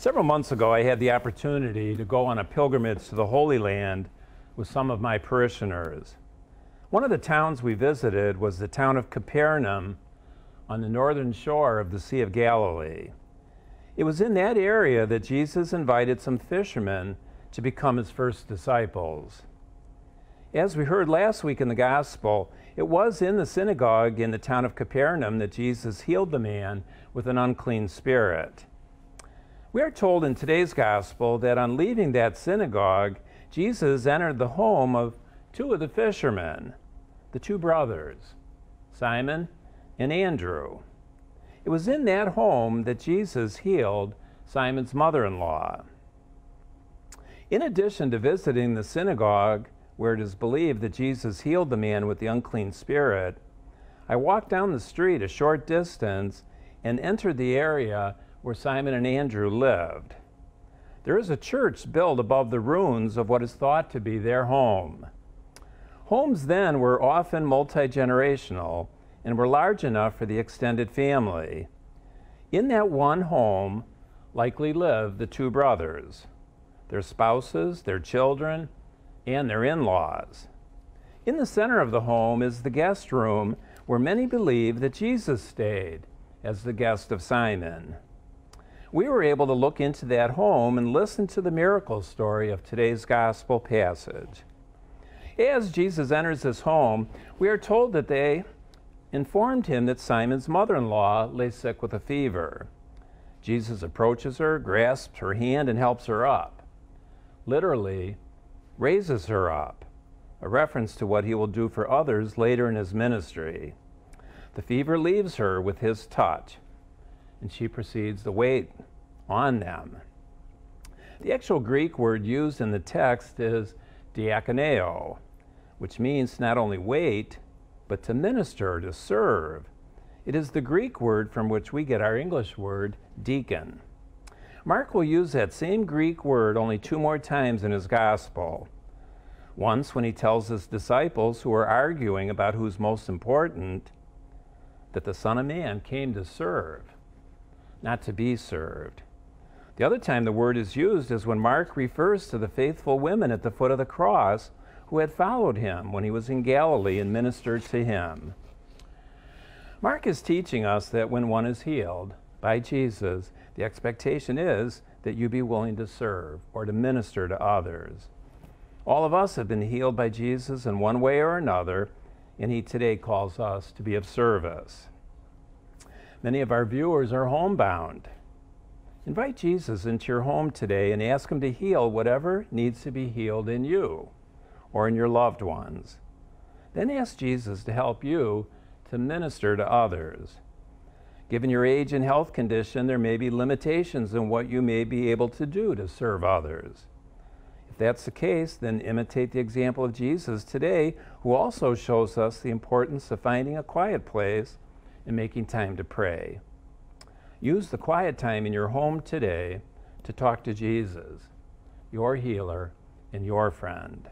Several months ago, I had the opportunity to go on a pilgrimage to the Holy Land with some of my parishioners. One of the towns we visited was the town of Capernaum on the northern shore of the Sea of Galilee. It was in that area that Jesus invited some fishermen to become his first disciples. As we heard last week in the Gospel, it was in the synagogue in the town of Capernaum that Jesus healed the man with an unclean spirit. We are told in today's Gospel that on leaving that synagogue, Jesus entered the home of two of the fishermen, the two brothers, Simon and Andrew. It was in that home that Jesus healed Simon's mother-in-law. In addition to visiting the synagogue, where it is believed that Jesus healed the man with the unclean spirit, I walked down the street a short distance and entered the area where Simon and Andrew lived. There is a church built above the ruins of what is thought to be their home. Homes then were often multi-generational and were large enough for the extended family. In that one home likely lived the two brothers, their spouses, their children, and their in-laws. In the center of the home is the guest room where many believe that Jesus stayed as the guest of Simon. We were able to look into that home and listen to the miracle story of today's gospel passage. As Jesus enters this home, we are told that they informed him that Simon's mother-in-law lay sick with a fever. Jesus approaches her, grasps her hand, and helps her up. Literally, raises her up, a reference to what he will do for others later in his ministry. The fever leaves her with his touch, and she proceeds to wait on them. The actual Greek word used in the text is diakoneo, which means to not only wait, but to minister, to serve. It is the Greek word from which we get our English word deacon. Mark will use that same Greek word only 2 more times in his gospel. Once when he tells his disciples who are arguing about who's most important that the Son of Man came to serve, not to be served. The other time the word is used is when Mark refers to the faithful women at the foot of the cross who had followed him when he was in Galilee and ministered to him. Mark is teaching us that when one is healed by Jesus, the expectation is that you be willing to serve or to minister to others. All of us have been healed by Jesus in one way or another, and he today calls us to be of service. Many of our viewers are homebound. Invite Jesus into your home today and ask him to heal whatever needs to be healed in you or in your loved ones. Then ask Jesus to help you to minister to others. Given your age and health condition, there may be limitations in what you may be able to do to serve others. If that's the case, then imitate the example of Jesus today, who also shows us the importance of finding a quiet place and making time to pray. Use the quiet time in your home today to talk to Jesus, your healer and your friend.